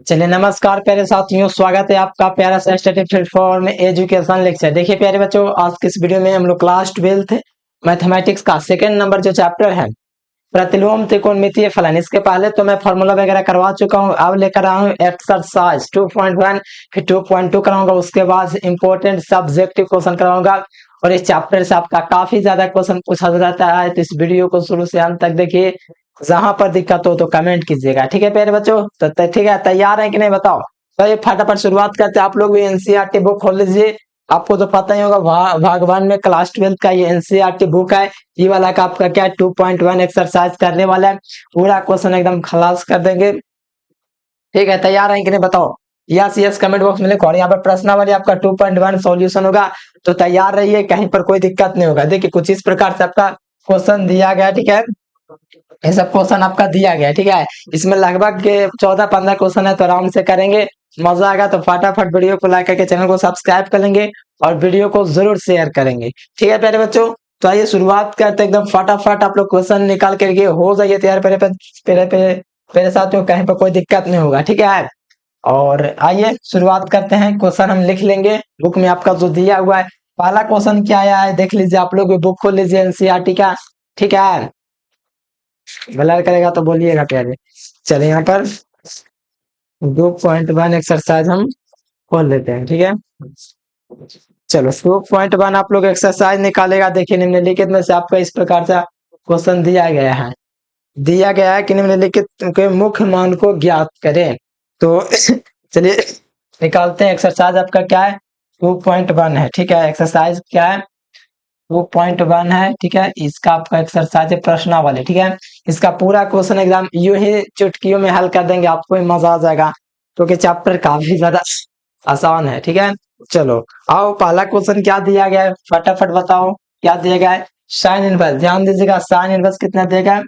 चलिए नमस्कार प्यारे साथियों, स्वागत है आपका प्यारा सा स्टडी प्लेटफॉर्म एजुकेशन लेक्चर। देखिए प्यारे बच्चों, आज की इस वीडियो में हम लोग क्लास 12th मैथमेटिक्स का सेकंड नंबर जो चैप्टर है प्रतिलोम त्रिकोणमितीय फलन, इसके पहले तो मैं फॉर्मूला वगैरह करवा चुका हूँ। अब लेकर आया हूँ एक्सरसाइज 2.1, फिर 2.2 कराऊंगा, उसके बाद इंपॉर्टेंट सब्जेक्टिव क्वेश्चन कराऊंगा। और इस चैप्टर से आपका काफी ज्यादा क्वेश्चन पूछा जाता है, तो इस वीडियो को शुरू से अंत तक देखिए। जहां पर दिक्कत हो तो कमेंट कीजिएगा, ठीक है प्यारे बच्चों। तो ठीक है, तैयार है कि नहीं बताओ। तो ये फटाफट शुरुआत करते हैं। आप लोग भी एनसीईआरटी बुक खोल लीजिए। आपको तो पता ही होगा, भागवान में क्लास 12 का ये एनसीईआरटी बुक है। ये वाला का आपका क्या 2.1 एक्सरसाइज करने वाला है, पूरा क्वेश्चन एकदम खलास कर देंगे। ठीक है, तैयार है कि नहीं बताओ। यस यस कमेंट बॉक्स में लिखो। और यहाँ पर प्रश्नावली आपका 2.1 सॉल्यूशन होगा, तो तैयार रहिए, कहीं पर कोई दिक्कत नहीं होगा। देखिए कुछ इस प्रकार से आपका क्वेश्चन दिया गया, ठीक है। ये सब क्वेश्चन आपका दिया गया है, ठीक है। इसमें लगभग 14-15 क्वेश्चन है, तो आराम से करेंगे, मजा आएगा। तो फटाफट वीडियो को लाइक करके चैनल को सब्सक्राइब कर लेंगे और वीडियो को जरूर शेयर करेंगे, ठीक है प्यारे बच्चों। तो आइए शुरुआत करते हैं, एकदम फटाफट आप लोग क्वेश्चन निकाल करके हो जाइए तैयार। मेरे साथियों, कहीं पर कोई दिक्कत नहीं होगा, ठीक है। और आइए शुरुआत करते हैं। क्वेश्चन हम लिख लेंगे बुक में आपका जो दिया हुआ है। पहला क्वेश्चन क्या आया है देख लीजिए, आप लोग बुक खोल लीजिए एनसीईआरटी का, ठीक है। ब्लर करेगा तो बोलिएगा प्यारे। चलिए यहाँ पर 2.1 एक्सरसाइज हम खोल लेते हैं, ठीक है। चलो 2.1 आप लोग एक्सरसाइज निकालेगा। देखिए निम्नलिखित में से आपका इस प्रकार से क्वेश्चन दिया गया है कि निम्नलिखित के मुख्य मान को ज्ञात करें। तो चलिए निकालते हैं। एक्सरसाइज आपका क्या है 2.1 है, ठीक है। एक्सरसाइज क्या है 2.1 है, ठीक है। इसका आपका एक्सरसाइज है प्रश्नावली, ठीक है। इसका पूरा क्वेश्चन एग्जाम यूं ही चुटकियों में हल कर देंगे, आपको ही मजा आ जाएगा, क्योंकि चैप्टर काफी ज्यादा आसान है, ठीक है। चलो आओ, पहला क्वेश्चन क्या दिया गया है फटाफट बताओ। क्या दिया गया है, साइन इनवर्स। ध्यान दीजिएगा, साइन इनवर्स कितना दिया गया है,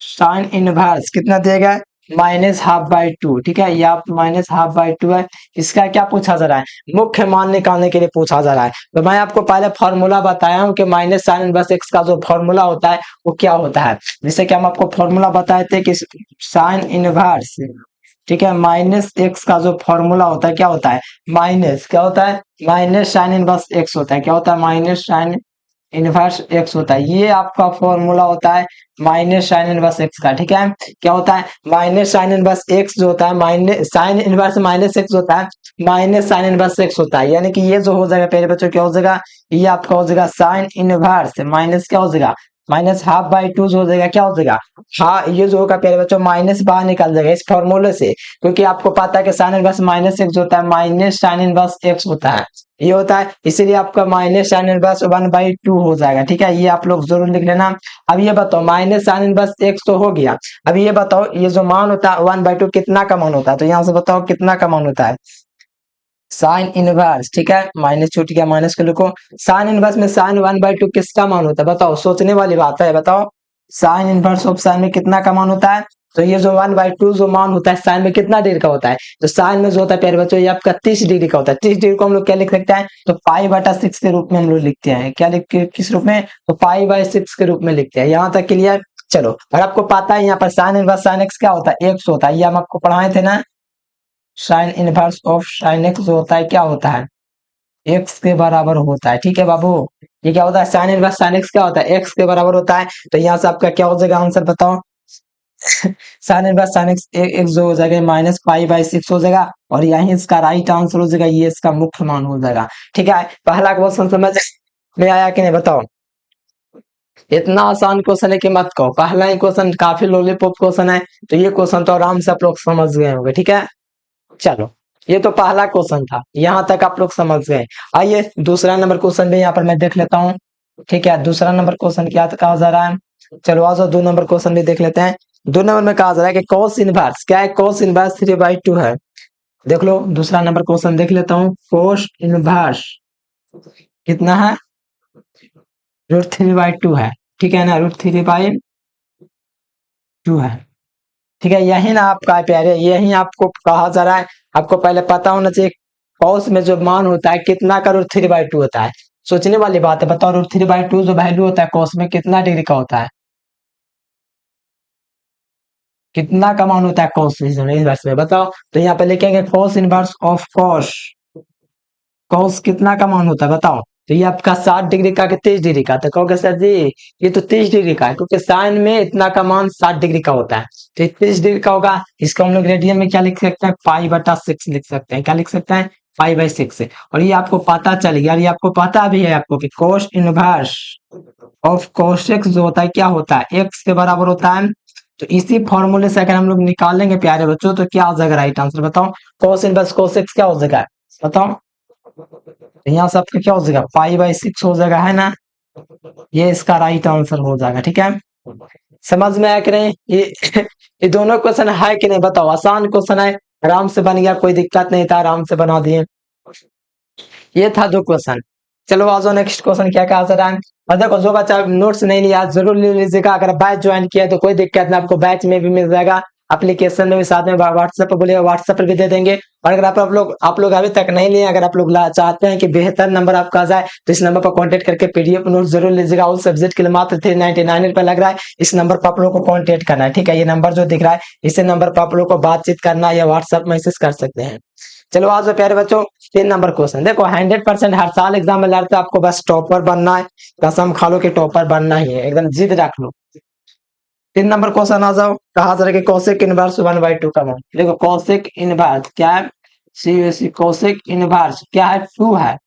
साइन इनवर्स कितना दिया गया है -12/2, ठीक है। ये आप -12/2 है। इसका क्या पूछा जा रहा है, मुख्य मान निकालने के लिए पूछा जा रहा है। तो मैं आपको पहले फॉर्मूला बताया हूँ कि माइनस साइन इनवर्स एक्स का जो फॉर्मूला होता है वो क्या होता है। जैसे कि हम आपको फॉर्मूला बताए थे कि साइन इनवर्स, ठीक है, माइनस एक्स का जो फॉर्मूला होता है क्या होता है, माइनस क्या होता है, माइनस साइन इनवर्स एक्स होता है। क्या होता है, माइनस साइन इनवर्स एक्स होता है। ये आपका फॉर्मूला होता है माइनस साइन इनवर्स एक्स का, ठीक है। क्या होता है, माइनस साइन इनवर्स एक्स जो होता है, minus sine inverse minus x होता है, माइनस साइन इनवर्स एक्स होता है। यानी कि ये जो हो जाएगा पहले बच्चों, क्या हो जाएगा, ये आपका हो जाएगा साइन इनवर्स माइनस क्या हो जाएगा, -12/2 जो हो जाएगा क्या हो जाएगा। हाँ, ये जो होगा पहले बच्चों माइनस बाहर निकल जाएगा इस फॉर्मूले से, क्योंकि आपको पता है कि साइन इनवर्स माइनस एक्स होता है, माइनस साइन इनवर्स एक्स होता है, ये होता है। इसीलिए आपका माइनस साइन इनवर्स 1/2 हो जाएगा, ठीक है। ये आप लोग जरूर लिख लेना। अब ये बताओ, माइनस साइन इनवर्स एक्स तो हो गया। अब ये बताओ, ये जो मान होता है 1/2 कितना का मान होता है, तो यहाँ से बताओ कितना का मान होता है साइन इनवर्स, ठीक है। माइनस छूट गया, माइनस को लिखो। साइन इनवर्स में साइन 1/2 किसका मान होता है बताओ, सोचने वाली बात है, बताओ। साइन इनवर्स ऑफ साइन में कितना का मान होता है, तो ये जो 1/2 जो मान होता है साइन में कितना डिग्री का होता है, तो साइन में जो होता है प्यारे बच्चों ये आपका 30 डिग्री का होता है। 30 डिग्री को हम लोग क्या लिख सकते हैं, तो पाई/6 के रूप में हम लोग लिखते हैं। क्या लिख के, किस रूप में, तो पाई/6 के रूप में लिखते हैं। यहाँ तक क्लियर। चलो, और आपको पता है यहाँ पर साइन इनवर्स साइन एक्स क्या होता है, एक्स होता है। ये हम आपको पढ़ाए थे ना, sine inverse of sine x जो होता है क्या होता है, एक्स के बराबर होता है, ठीक है बाबू। ये क्या होता है, साइन इनवर्स साइन एक्स क्या होता है, एक्स के बराबर होता है। तो यहाँ से आपका क्या हो जाएगा आंसर बताओ, sine inverse sine x x जो हो जाएगा -पाई/6 हो जाएगा, और यही इसका राइट आंसर हो जाएगा, ये इसका मुख्य मान हो जाएगा, ठीक है। पहला क्वेश्चन समझ में आया कि नहीं बताओ। इतना आसान क्वेश्चन है कि मत कहो, पहला ही क्वेश्चन काफी लॉलीपॉप क्वेश्चन है, तो ये क्वेश्चन तो आराम से आप लोग समझ गए होंगे, ठीक है। चलो, ये तो पहला क्वेश्चन था, यहाँ तक आप लोग समझ गए। आइए दूसरा नंबर क्वेश्चन भी यहाँ पर मैं देख लेता हूँ, ठीक है। दूसरा नंबर क्वेश्चन क्या कहा जा रहा है, चलो आज 2 नंबर क्वेश्चन भी देख लेते हैं। 2 नंबर में कहा जा रहा है कि cos इनवर्स क्या है, cos इनवर्स 3/2 है। देख लो दूसरा नंबर क्वेश्चन देख लेता हूँ। cos इनवर्स कितना है, √3/2 है, ठीक है ना, √3/2 है, ठीक है। यही ना आपका प्यारे, यही आपको कहा जा रहा है। आपको पहले पता होना चाहिए कॉस में जो मान होता है कितना का √3/2 होता है। सोचने वाली बात है, बताओ √3/2 जो वैल्यू होता है कॉस में कितना डिग्री का होता है। कितना का मान होता है कॉस इनवर्स में, बताओ। तो यहाँ पे लिखेंगे cos inverse of cos. Cos कितना का मान होता है बताओ। तो ये आपका 60 डिग्री का कि 30 डिग्री का, तो कहोगे सर जी ये तो 30 डिग्री का है, क्योंकि साइन में इतना का मान 60 डिग्री का होता है, तो 30 डिग्री का होगा। इसको हम लोग रेडियन में क्या लिख सकते हैं, 5/6 लिख सकते हैं। क्या लिख सकते हैं, 5/6। और ये आपको पता चल गया, और ये आपको पता भी है आपको कि cos inverse of cos x जो होता है क्या होता है, एक्स के बराबर होता है। तो इसी फॉर्मूले से अगर हम लोग निकालेंगे प्यारे बच्चों, तो क्या हो जाएगा राइट आंसर, बताओ। कॉस इनवर्स कॉस एक्स क्या हो जाएगा, बताओ। तो यहाँ से आपका क्या हो जाएगा, 5/6 हो जाएगा, है ना। ये इसका राइट आंसर हो जाएगा, ठीक है। समझ में आया कि नहीं ये ये दोनों क्वेश्चन है कि नहीं बताओ, आसान क्वेश्चन है, आराम से बन गया, कोई दिक्कत नहीं था, आराम से बना दिए। ये था दो क्वेश्चन। चलो आ जाओ नेक्स्ट क्वेश्चन क्या कहा सर। और देखो जो बच्चा नोट्स नहीं लिया जरूर ले लीजिएगा, अगर बैच ज्वाइन किया है तो कोई दिक्कत नहीं, आपको बैच में भी मिल जाएगा, एप्लीकेशन में भी साथ में, व्हाट्सएप पर बोलिए व्हाट्सएप पर भी दे देंगे। और अगर आप लोग अभी तक नहीं लिए, अगर आप लोग चाहते हैं कि बेहतर नंबर आपका आ जाए, तो इस नंबर पर कांटेक्ट करके पीडीएफ नोट जरूर लीजिएगा। उस सब्जेक्ट के लिए मात्र 399 रुपए लग रहा है। इस नंबर पर आप लोग को कांटेक्ट करना है, ठीक है। ये नंबर जो दिख रहा है इसी नंबर पर आप लोग को बातचीत करना है या व्हाट्सएप मैसेज कर सकते हैं। चलो आज प्यारे बच्चों 3 नंबर क्वेश्चन देखो, 100% हर साल एग्जाम में लड़ते हैं, आपको बस टॉपर बनना है, कसम खा लो कि टॉपर बनना ही है, एकदम जिद रख लो। 3 नंबर क्वेश्चन आ जाओ, कहा जा रहा है कि कौशिक इनवर्स 1/2 का मान। देखो कौशिक इनवर्स क्या है, सी कौशिक इनवर्स क्या है, 2 है।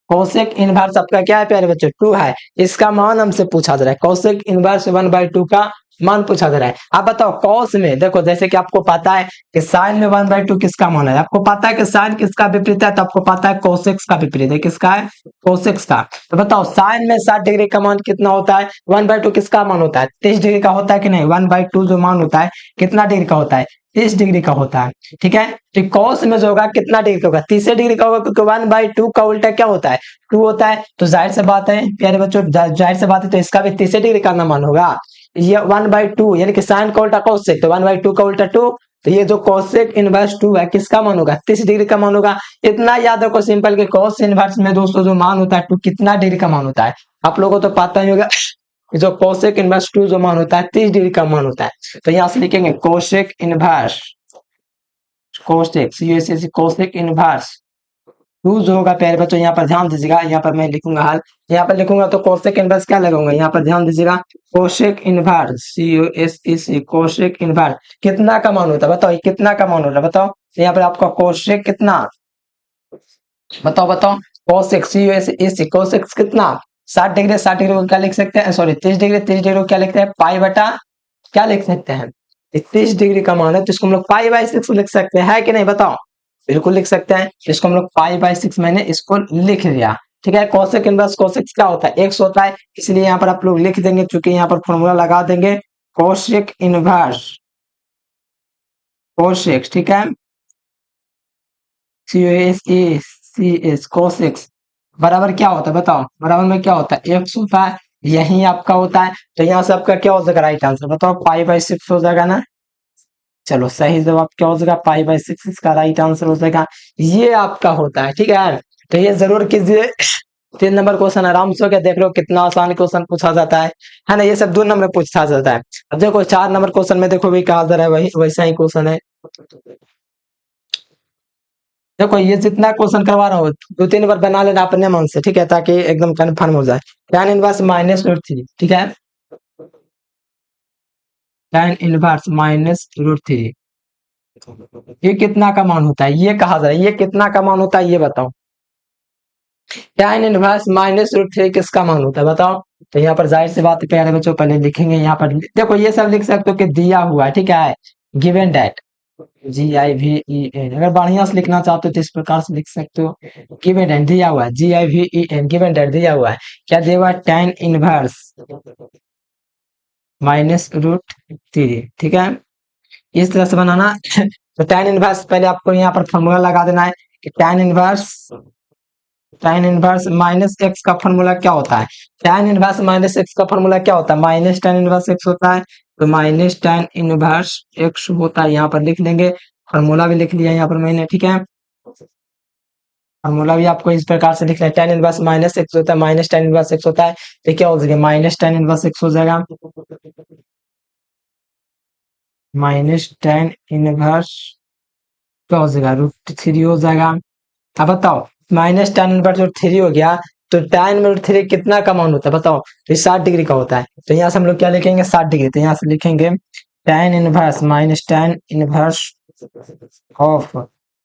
कौशिक इनवर्स आपका क्या है प्यारे बच्चों, 2 है। इसका मान हमसे पूछा जा रहा है, कौशिक इनवर्स 1/2 का मान पूछा जा रहा है। आप बताओ कॉस में, देखो जैसे कि आपको पता है कि साइन में 1/2 किसका मान है, आपको पता है कि साइन किसका विपरीत है, तो आपको पता है कोसेक्स का विपरीत है, किसका है, कोसेक्स का। तो बताओ साइन में 60 डिग्री का मान कितना होता है, 1/2 किसका मान होता है, 30 डिग्री का होता है कि नहीं। 1/2 जो मान होता है कितना डिग्री का होता है, 30 डिग्री का होता है, ठीक है। तो कॉस में जो होगा कितना डिग्री का होगा, 30 डिग्री का होगा, क्योंकि 1/2 का उल्टा क्या होता है, 2 होता है। तो जाहिर सी बात है प्यारे बच्चों, जाहिर सी बात है, तो इसका भी 30 डिग्री का ना मान होगा। ये 1/2 यानी कि साइन का उल्टा कोसेक, तो 1/2 का उल्टा 2। तो ये जो कोसेक इनवर्स 2 है किसका मान होगा, 30 डिग्री का मान होगा। इतना याद रखो सिंपल के कोस इनवर्स में दोस्तों जो मान होता है 2 कितना डिग्री का मान होता है, आप लोगों को तो पता ही होगा। जो कोसेक इनवर्स 2 जो मान होता है 30 डिग्री का मान होता है। तो यहाँ से लिखेंगे cosec inverse, cosec cosec inverse 2 जो होगा प्यारे बच्चों, यहाँ पर ध्यान दीजिएगा, यहाँ पर मैं लिखूंगा हाल, यहाँ पर लिखूंगा तो कोसेक इनवर्स क्या लगाऊंगा, यहाँ पर ध्यान दीजिएगा, cosec inverse COSEC cosec inverse कितना का मान होता है, बताओ ये कितना का मान होता है, बताओ। तो यहाँ पर आपका कोसेक कितना, बताओ बताओ, कोसेक COSEC कोसेक कितना, 60 डिग्री, 60 डिग्री को क्या लिख सकते हैं, सॉरी 30 डिग्री, 30 डिग्री को क्या लिखते हैं, पाई बटा क्या लिख सकते हैं, 30 डिग्री का मान है, तो इसको हम लोग पाई/6 लिख सकते हैं, है कि नहीं बताओ। बिल्कुल लिख सकते हैं, तो इसको हम लोग पाई/6 मैंने इसको लिख दिया, ठीक है। कोसेक इनवर्स कोसेक क्या होता है, एक्स होता है, इसलिए यहाँ पर आप लोग लिख देंगे, चूंकि यहाँ पर फॉर्मूला लगा देंगे कोसेक इनवर्स कोसेक, ठीक है। COSEC कोसेक बराबर क्या होता है बताओ, बराबर में क्या होता है, एक्स होता है, यही आपका होता है। तो यहाँ से आपका क्या हो जाएगा राइट आंसर, बताओ पाई/6 हो जाएगा ना। चलो सही जवाब क्या हो जाएगा, पाई/6 इसका राइट आंसर हो जाएगा, ये आपका होता है, ठीक है। तो ये जरूर कीजिए। 3 नंबर क्वेश्चन आराम से हो गया, देख लो कितना आसान क्वेश्चन पूछा जाता है ना। ये सब 2 नंबर में पूछा जाता है। अब देखो 4 नंबर क्वेश्चन में देखो भी कहा जा रहा है, वही वैसा ही क्वेश्चन है। देखो ये जितना क्वेश्चन करवा रहा हूँ 2-3 बार बना लेना अपने मन से, ठीक है, ताकि एकदम कन्फर्म हो जाए। tan इनवर्स -√3, ठीक है, tan इनवर्स -√3 ये कितना का मान होता है, ये कहा जा रहा है, ये कितना का मान होता है ये बताओ। tan इनवर्स -√3 किसका मान होता है बताओ। तो यहाँ पर जाहिर सी बात है प्यारे बच्चों, पहले लिखेंगे यहाँ पर, देखो ये सब लिख सकते हो कि दिया हुआ है, ठीक है, गिवन डेट GIVEN, अगर बढ़िया से लिखना चाहते हो तो इस प्रकार से लिख सकते हो, गिवन डेट दिया हुआ है, GIVEN गिवन डेट दिया हुआ है, क्या दिया हुआ है, tan इनवर्स -√3, ठीक है। इस तरह से बनाना। तो tan इनवर्स पहले आपको यहाँ पर फॉर्मूला लगा देना है कि tan इनवर्स -x का फॉर्मूला क्या होता है, tan इनवर्स -x का फॉर्मूला क्या होता है, माइनस tan इनवर्स x होता है, तो माइनस tan इनवर्स x होता है, यहाँ पर लिख लेंगे, फॉर्मूला भी लिख लिया यहाँ पर मैंने, ठीक है। फॉर्मूला भी आपको इस प्रकार से लिखना है, tan इनवर्स -x होता है, माइनस tan इनवर्स x होता है, तो क्या हो जाएगा, माइनस tan इनवर्स x हो जाएगा। माइनस टेन इनवर्स क्या हो जाएगा, √3 हो जाएगा। अब बताओ, माइनस टेन इनवर्स √3 हो गया, तो टेन में √3 कितना का मान होता है बताओ, तो 60 डिग्री का होता है। तो यहाँ से हम लोग क्या लिखेंगे, 60 डिग्री। तो यहाँ से लिखेंगे tan inverse minus tan inverse of,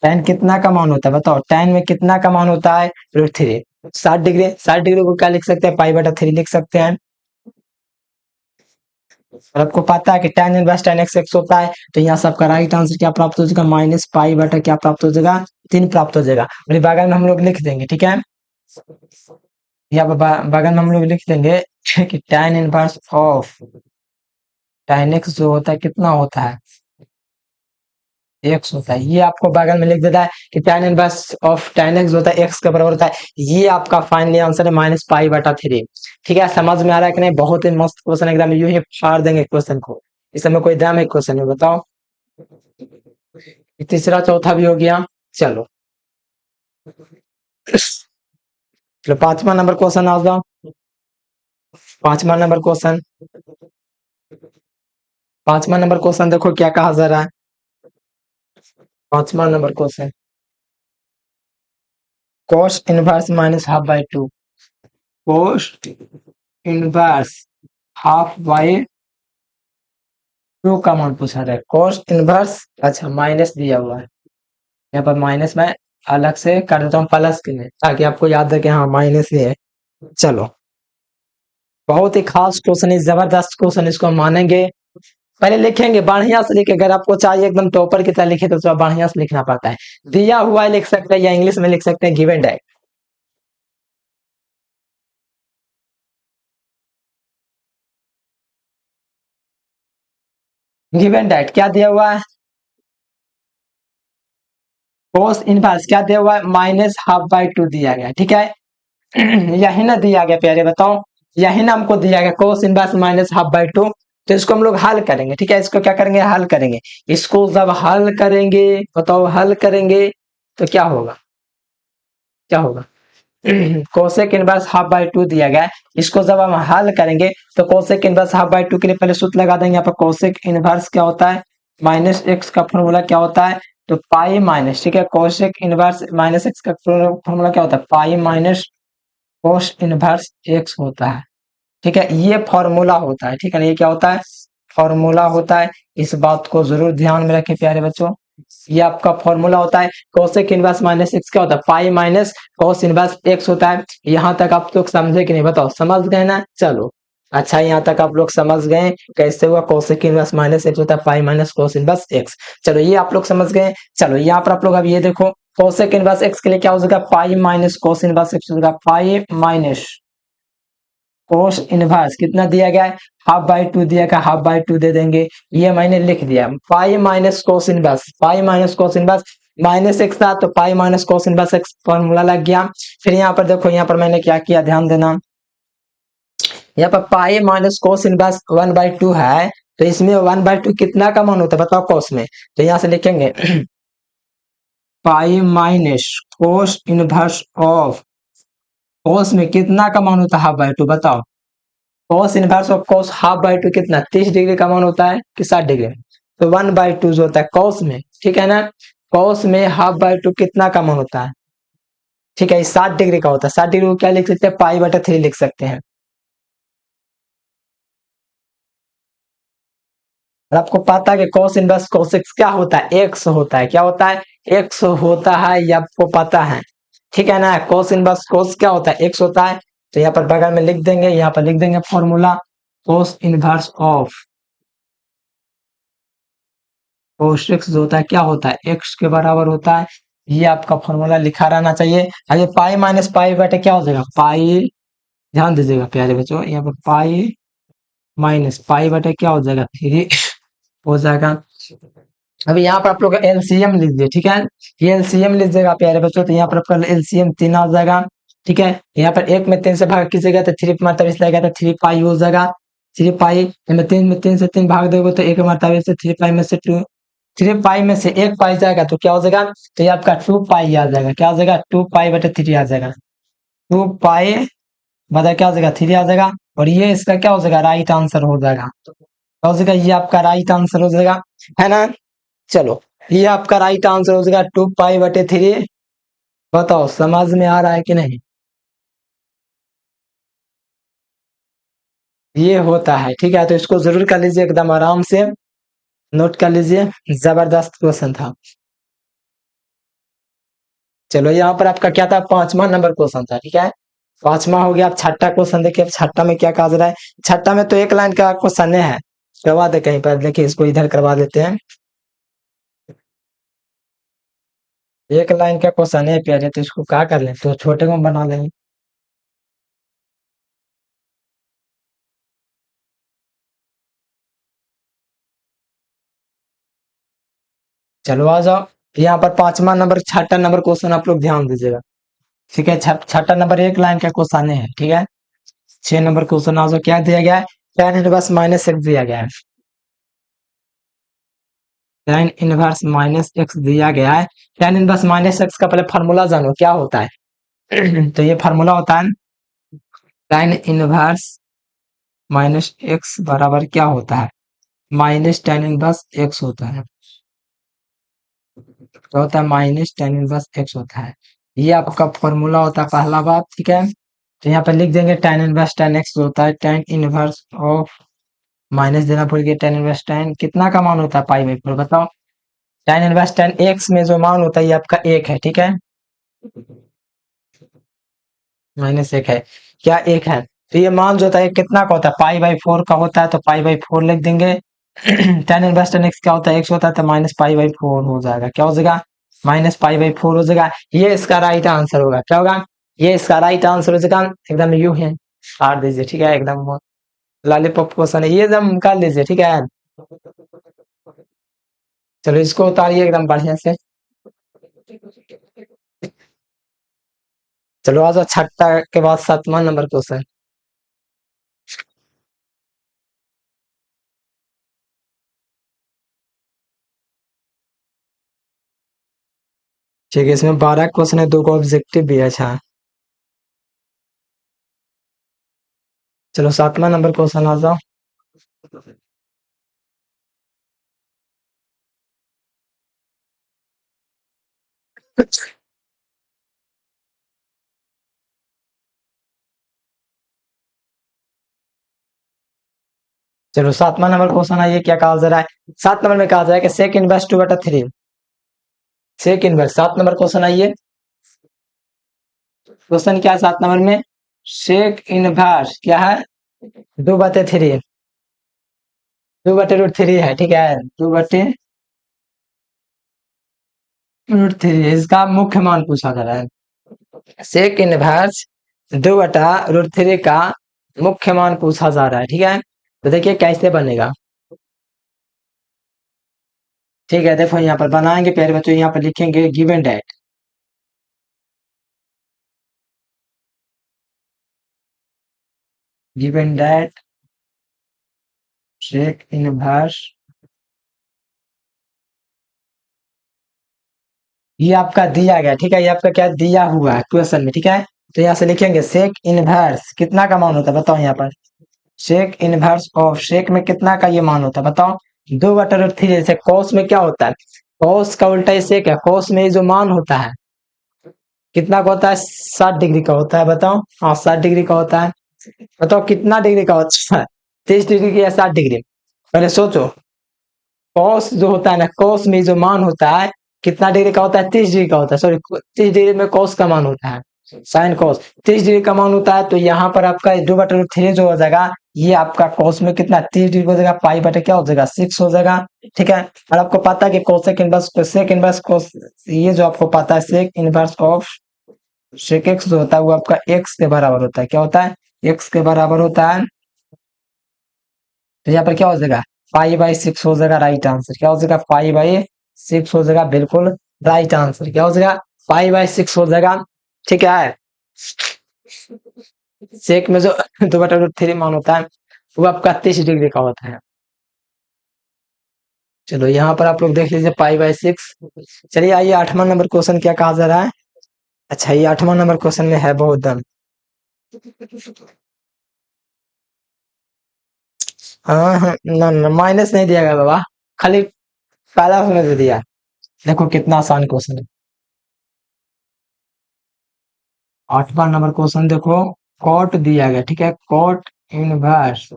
ten कितना का मान होता है बताओ, टेन में कितना का मान होता है, √3। 60 डिग्री, 60 डिग्री को क्या लिख सकते हैं, पाई/3 लिख सकते हैं। और आपको पता है कि tan inverse tan x x होता है, तो यहाँ सबका राइट आंसर क्या प्राप्त हो जाएगा, -पाई/, क्या प्राप्त हो जाएगा, 3 प्राप्त हो जाएगा। और ये बगल में हम लोग लिख देंगे, ठीक है। यहाँ पर बगल में हम लोग लिख देंगे कि tan inverse of tan x जो होता है कितना होता है, x होता है। ये आपको बगल में लिख देता है कि tan inverse of tan x होता है x के बराबर होता है। ये आपका फाइनली आंसर है -पाई/3। ठीक है, समझ में आ रहा है कि नहीं, बहुत ही मस्त क्वेश्चन, एकदम यूं ही फाड़ देंगे क्वेश्चन को, इसमें कोई दम है क्वेश्चन में, बताओ। तीसरा चौथा भी हो गया। चलो, चलो 5वां नंबर क्वेश्चन आ जाओ। 5वां नंबर क्वेश्चन, 5वां नंबर क्वेश्चन देखो क्या कहा जा रहा है। 5वां number question, cos inverse -12/2, cos inverse ½ का मान पूछा रहा है। cos इनवर्स, अच्छा माइनस दिया हुआ है, यहाँ पर माइनस में अलग से कर देता हूँ प्लस के लिए, ताकि आपको याद है कि हाँ माइनस ही है। चलो, बहुत ही खास क्वेश्चन है, जबरदस्त क्वेश्चन, इसको हम मानेंगे। पहले लिखेंगे बढ़िया से लिखे, अगर आपको चाहिए एकदम टॉपर की तरह लिखे तो थोड़ा बढ़िया से लिखना पड़ता है। दिया हुआ है लिख सकते हैं, या इंग्लिश में लिख सकते हैं गिवन डेट। गिवन डेट क्या दिया हुआ है, कोस इनवर्स क्या दिया हुआ है, -12/2 दिया गया, ठीक है। यही ना दिया गया प्यारे, बताओ, यही ना हमको दिया गया, कोस इनवर्स -12/2। तो इसको हम लोग हल करेंगे, ठीक है, इसको क्या करेंगे, हल करेंगे। इसको जब हल करेंगे, बताओ हल करेंगे तो क्या होगा, क्या होगा। कोसेक इनवर्स ½ दिया गया है, इसको जब हम हल करेंगे तो कोसेक इनवर्स ½ के लिए पहले सूत्र लगा देंगे। यहाँ पर कोसेक इनवर्स क्या होता है, -x का फॉर्मूला क्या होता है, तो पाई माइनस, ठीक है, कोसेक इनवर्स -x का फॉर्मूला क्या होता है, pi minus cos inverse x होता है, ठीक है। ये फॉर्मूला होता है, ठीक है ना, ये क्या होता है, फॉर्मूला होता है। इस बात को जरूर ध्यान में रखें प्यारे बच्चों, ये आपका फॉर्मूला होता है। कोसेक इनवर्स -x क्या होता है, pi minus cos inverse x होता है। यहाँ तक आप लोग समझे कि नहीं, बताओ, समझ गए ना। चलो, अच्छा, यहाँ तक आप लोग समझ गए कैसे हुआ, कोसेक इनवर्स -x होता है, pi minus cos inverse x। चलो, ये आप लोग समझ गए। चलो, यहाँ पर आप लोग अब ये देखो, कोसेक इनवर्स x के लिए क्या हो जाएगा, पाई माइनस कोस इनवर्स x हो जाएगा, पाई माइनस कोस इनवर्स कितना दिया गया है, ½ दिया गया, ½ दे देंगे। ये मैंने लिख दिया, पाई माइनस कोस इनवर्स, पाई माइनस कोस इनवर्स -x था, तो पाई minus cos inverse x formula लग गया। फिर यहाँ पर देखो, यहाँ पर मैंने क्या किया, ध्यान देना, यहाँ पर पाई माइनस कोस इनवर्स 1/2 है, तो इसमें 1/2 कितना का मान होता है बताओ कोस में, तो यहाँ से लिखेंगे pi minus cos inverse of, cos में कितना का मान होता है ½ बताओ, cos इनवर्स ऑफ cos ½ कितना, 30 डिग्री का मान होता है कि 60 डिग्री, तो 1/2 जो होता है cos में, ठीक है ना, cos में ½ कितना का मान होता है, ठीक है, 60 डिग्री का होता है। 60 डिग्री को क्या लिख सकते हैं, पाई/3 लिख सकते हैं। और आपको पता है कि cos इनवर्स cos x क्या होता है, x होता है, क्या होता है, x होता है, ये आपको पता है, ठीक है ना। cos इनवर्स cos क्या होता है, x होता है। तो यहाँ पर बगल में लिख देंगे, यहाँ पर लिख देंगे formula, cos inverse of cos x जो होता है क्या होता है, x के बराबर होता है। ये आपका फॉर्मूला लिखा रहना चाहिए। आगे पाई माइनस पाई बटे क्या हो जाएगा, पाई, ध्यान दीजिएगा प्यारे बच्चों, यहाँ पर पाई माइनस पाई बटे क्या हो जाएगा, 3 हो जाएगा। अभी यहाँ पर आप लोग एलसीएम लीजिए, ठीक है, ये एलसीएम लीजिएगा प्यारे बच्चों, तो यहाँ पर आपका एलसीएम 3 आ जाएगा, ठीक है। यहाँ पर 1 में 3 से भाग कीजिएगा तो 3 मतलब इस लगेगा तो 3 पाई हो जाएगा, 3 पाई में 3 से 3 भाग दोगे तो 1 मतलब से 3 पाई में से 2, 3 पाई में से 1 पाई जाएगा तो क्या हो जाएगा, तो ये आपका 2 पाई आ जाएगा, क्या आ जाएगा, 2 पाई बटे 3 आ जाएगा, 2 पाई बता क्या हो जाएगा, 3 आ जाएगा। और ये इसका क्या हो जाएगा, राइट आंसर हो जाएगा। हो जाएगा, ये आपका राइट आंसर हो जाएगा, है ना। चलो, ये आपका राइट आंसर हो जाएगा 2 पाई/3। बताओ समझ में आ रहा है कि नहीं। ये होता है, ठीक है, तो इसको जरूर कर लीजिए, एकदम आराम से नोट कर लीजिए। जबरदस्त क्वेश्चन था। चलो, यहाँ पर आपका क्या था, 5वां नंबर क्वेश्चन था, ठीक है। 5वां हो गया। अब छठा क्वेश्चन देखिए, अब छठा में क्या कहा जा रहा है। छठा में तो एक लाइन का क्वेश्चन है, करवा दे कहीं पर, देखिए इसको इधर करवा देते हैं। एक लाइन का क्वेश्चन है प्यारे, तो इसको क्या कर लें, तो छोटे में बना लेंगे। चलो आ जाओ। यहाँ पर 5वां नंबर, छठा नंबर क्वेश्चन आप लोग ध्यान दीजिएगा, ठीक है। छठा नंबर एक लाइन का क्वेश्चन है, ठीक है। 6 नंबर क्वेश्चन आ जाओ, क्या दिया गया है, tan 1 - x दिया गया है। tan 1 - x दिया गया है। tan 1 - x का पहले फार्मूला जानो क्या होता है। तो ये फार्मूला होता है, tan 1 - x बराबर क्या होता है, -tan 1 होता है। क्या होता है, -tan 1 होता है। ये आपका फॉर्मूला होता है, पहला बात, ठीक है। तो यहाँ पे लिख देंगे tan 1 - tan x होता है tan 1 ऑफ, माइनस देना पड़ गया, tan 1 कितना का मान होता है, पाई/4, बताओ। tan 1 में जो मान होता है ये आपका 1 है, ठीक है। -1 है, क्या 1 है। तो ये मान जो होता है कितना का होता है, पाई/4 का होता है, तो पाई/4 लिख देंगे। tan 1 क्या होता है, x होता है, तो -पाई/4 हो जाएगा, क्या हो जाएगा, -पाई/4 हो जाएगा। ये इसका राइट आंसर होगा, क्या होगा, ये इसका राइट आंसर हो जाएगा, एकदम यू है। काट दीजिए, ठीक है, एकदम लॉलीपॉप क्वेश्चन है ये, एकदम कर लीजिए, ठीक है। चलो, इसको उतारिए एकदम बढ़िया से। चलो आ जाओ, छठा के बाद 7वां नंबर क्वेश्चन। ठीक है, इसमें 12 क्वेश्चन है, 2 को ऑब्जेक्टिव भी है, अच्छा। चलो, 7वां नंबर क्वेश्चन आ जाओ। चलो, 7वां नंबर क्वेश्चन आइए, क्या कहा जा रहा है। 7 नंबर में कहा जा रहा है कि sec inverse 2/3। Sec inverse, 7 number question आइए। क्वेश्चन क्या है 7 नंबर में, सेक इनवर्स क्या है, 2/3। 2/√3 है, ठीक है, 2/√3 इसका मुख्य मान पूछा जा रहा है। सेक इनवर्स 2/√3 का मुख्य मान पूछा जा रहा है, ठीक है। तो देखिए कैसे बनेगा, ठीक है। देखो यहाँ पर बनाएंगे प्यारे बच्चों, यहाँ पर लिखेंगे given data, given data sec inverse, ये आपका दिया गया, ठीक है, ये आपका क्या दिया हुआ है क्वेश्चन में, ठीक है। तो यहाँ से लिखेंगे सेक इनवर्स कितना का मान होता है, बताओ यहाँ पर। सेक इनवर्स ऑफ, सेक में कितना का ये मान होता है, बताओ। 2/3, जैसे कॉस में क्या होता है, कॉस का उल्टा ही सेक है, कॉस में जो मान होता है कितना का होता है, 60 डिग्री का होता है, बताओ। हाँ, 60 डिग्री का होता है। बताओ कितना डिग्री का होता है, 30 डिग्री की या 60 डिग्री, पहले सोचो। कॉस जो होता है ना, कॉस में जो मान होता है कितना डिग्री का होता है, 30 डिग्री का होता है, सॉरी, 30 डिग्री में कॉस का मान होता है, साइन कॉस 30 डिग्री का मान होता है। तो यहाँ पर आपका 2/3 जो हो जाएगा, ये आपका कॉस में कितना 30 डिग्री हो जाएगा, पाई बटे क्या हो जाएगा, 6 हो जाएगा, ठीक है। और आपको पता है कि cosec inverse, sec inverse cos, ये जो आपको पता है sec inverse of sec X जो होता है वो आपका एक्स के बराबर होता है, क्या होता है, एक्स के बराबर होता है। तो यहाँ पर क्या हो जाएगा, पाई/6 हो जाएगा राइट आंसर, क्या हो जाएगा, पाई/6 हो जाएगा, बिल्कुल राइट आंसर, क्या हो जाएगा, पाई/6 हो जाएगा, ठीक है। सेक में जो 2/3 मान होता है वो आपका 30 डिग्री का होता है। चलो, यहाँ पर आप लोग देख लीजिए पाई/6। चलिए आइए, 8वां नंबर क्वेश्चन क्या कहा जा रहा है। अच्छा, ये 8वां नंबर क्वेश्चन में है बहुत दम। हाँ हाँ, ना ना माइनस नहीं दिया गया बाबा, खाली पहला उसने दे दिया। देखो कितना आसान क्वेश्चन है। 8वां नंबर क्वेश्चन देखो, कॉट दिया गया, ठीक है, cot inverse,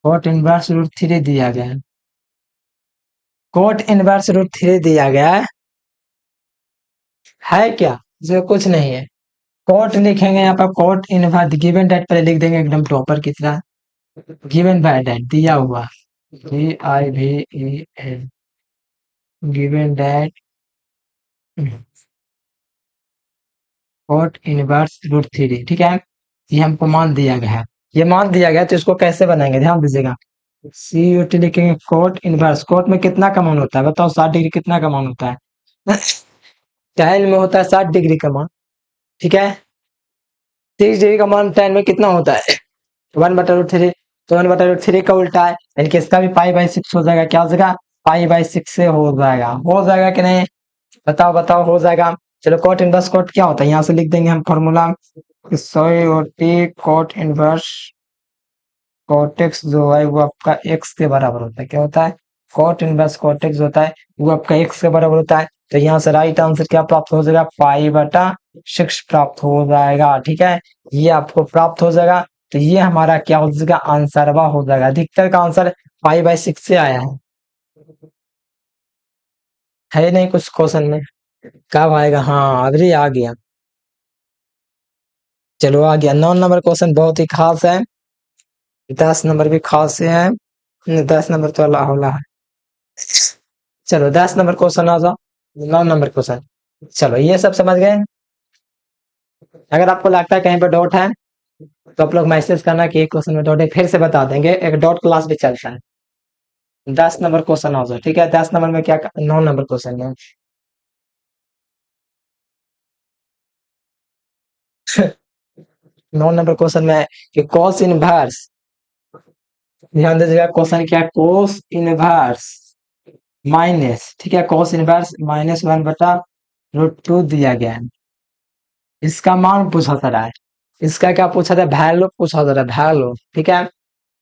cot inverse root three दिया गया है, कॉट इनवर्स रूट थ्री दिया गया है क्या? जो कुछ नहीं है, कॉट लिखेंगे यहाँ पर, कॉट इनवर्स गिवन डेट पहले लिख देंगे एकदम प्रॉपर की तरह, गिवन बाय डेट दिया हुआ, GIVEN, given data cot inverse root three, ठीक है, ये हमको मान दिया गया है, ये मान दिया गया है, तो इसको कैसे बनाएंगे ध्यान दीजिएगा। CUT लिखेंगे, कॉट इनवर्स, कॉट में कितना का मान होता है बताओ, 60 डिग्री कितना का मान होता है? tan में होता है 60 डिग्री का मान, ठीक है, 30 डिग्री का मान tan में कितना होता है? 1/√3, तो 1/√3 का उल्टा है, यानी कि इसका भी पाई/6 हो जाएगा, क्या हो जाएगा? पाई/6 से हो जाएगा कि नहीं? बताओ बताओ, हो जाएगा। चलो कॉट इनवर्स, कॉट क्या होता है यहाँ से लिख देंगे हम formula, COT cot inverse cot X जो है वो आपका एक्स के बराबर होता है, क्या होता है? कॉट इनवर्स कॉटेक्स होता है वो आपका एक्स के बराबर होता है, तो यहाँ से राइट आंसर क्या प्राप्त हो जाएगा? पाई/6 प्राप्त हो जाएगा, ठीक है, ये आपको प्राप्त हो जाएगा, तो ये हमारा क्या हो जाएगा? आंसरवा हो जाएगा, अधिकतर का आंसर पाई/6 से आया है नहीं कुछ क्वेश्चन में? कब आएगा? हाँ अभी आ गया, चलो आ गया। 9 नंबर क्वेश्चन बहुत ही खास है, 10 नंबर भी खास है, 10 नंबर तो अल्लाह होला है। चलो 10 नंबर क्वेश्चन आ जाओ, 9 नंबर क्वेश्चन, चलो ये सब समझ गए। अगर आपको लगता है कहीं पर डाउट है तो आप लोग मैसेज करना कि एक क्वेश्चन में डाउट है, फिर से बता देंगे, एक डाउट क्लास भी चलता है। 10 नंबर क्वेश्चन आ जाओ, ठीक है, 10 नंबर में क्या, 9 नंबर क्वेश्चन में 9 नंबर क्वेश्चन में है कि कॉस इनवर्स, ध्यान दीजिएगा क्वेश्चन क्या है, कोस इनवर्स माइनस, ठीक है, कॉस इनवर्स -1/√2 दिया गया है, इसका मान पूछा जा रहा है, इसका क्या पूछा था? वैल्यू पूछा जा रहा है, वैल्यू, ठीक है,